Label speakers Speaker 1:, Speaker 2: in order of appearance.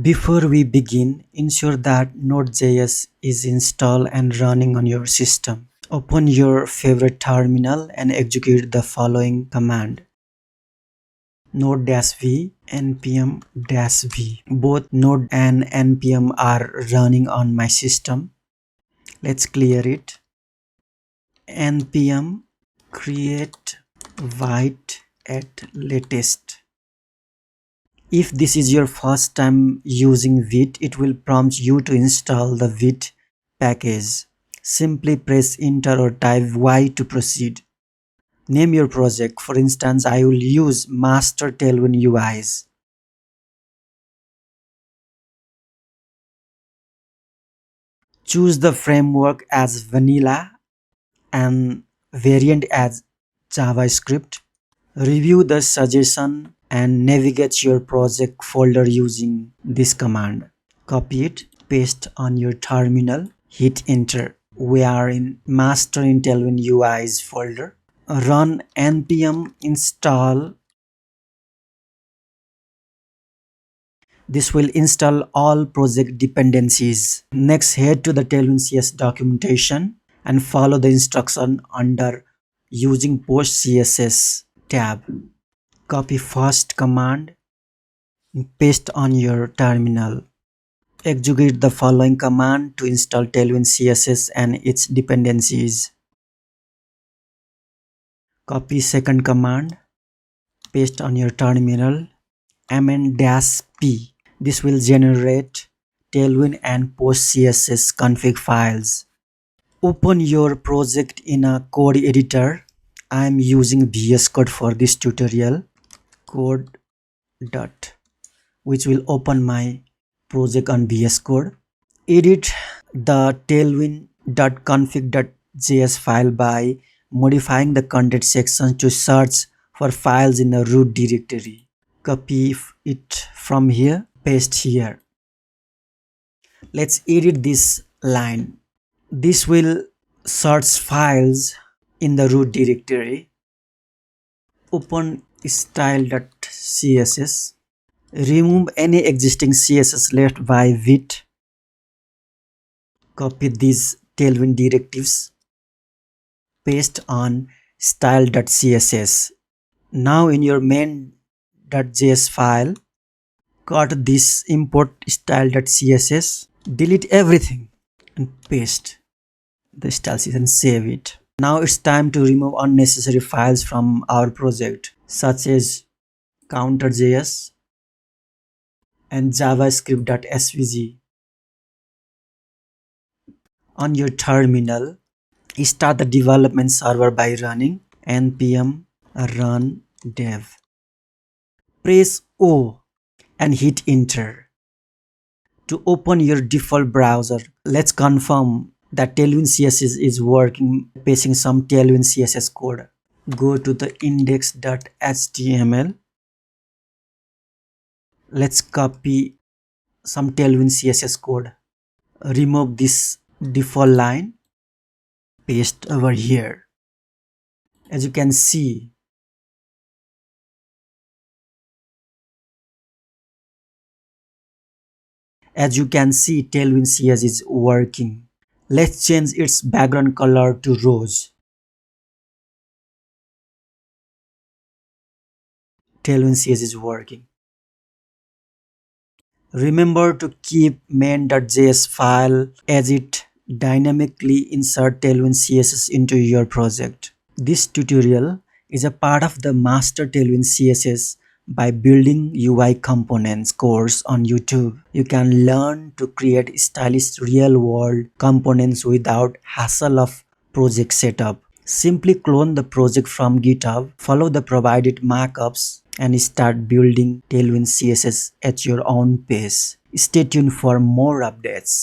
Speaker 1: Before we begin, ensure that Node.js is installed and running on your system. Open your favorite terminal and execute the following command. Node-v npm-v. Both node and npm are running on my system. Let's clear it. Npm create Vite at latest. If this is your first time using Vite, it will prompt you to install the Vite package. Simply press enter or type Y to proceed. Name your project. For instance, I will use Master Tailwind UIs. Choose the framework as Vanilla and variant as JavaScript. Review the suggestion and navigate your project folder using this command. Copy it, paste on your terminal, hit enter. We are in Master in Tailwind UIs folder. Run npm install. This will install all project dependencies. Next, head to the Tailwind CS documentation and follow the instruction under using post CSS tab. Copy first command and paste on your terminal. Execute the following command to install Tailwind CSS and its dependencies. Copy second command, paste on your terminal, -p. This will generate Tailwind and post CSS config files. Open your project in a code editor. I am using VS Code for this tutorial. Code dot, which will open my project on VS Code. Edit the tailwind.config.js file by modifying the content section to search for files in the root directory. Copy it from here, paste here. Let's edit this line. This will search files in the root directory. Open style.css. Remove any existing CSS left by Vite. Copy these Tailwind directives. Paste on style.css. Now in your main.js file, cut this import style.css. Delete everything and paste the style and save it. Now it's time to remove unnecessary files from our project, such as counter.js and javascript.svg. On your terminal, start the development server by running npm run dev. Press O and hit enter to open your default browser. Let's confirm that Tailwind CSS is working, pasting some Tailwind CSS code. Go to the index.html. Let's copy some Tailwind CSS code. Remove this default line, paste over here. As you can see, Tailwind CSS is working. Let's change its background color to rose. Tailwind CSS is working. Remember to keep main.js file as it dynamically insert Tailwind CSS into your project. This tutorial is a part of the Master Tailwind CSS by Building UI Components course on YouTube. You can learn to create stylish real-world components without hassle of project setup. Simply clone the project from GitHub, follow the provided markups, and start building Tailwind CSS at your own pace. Stay tuned for more updates.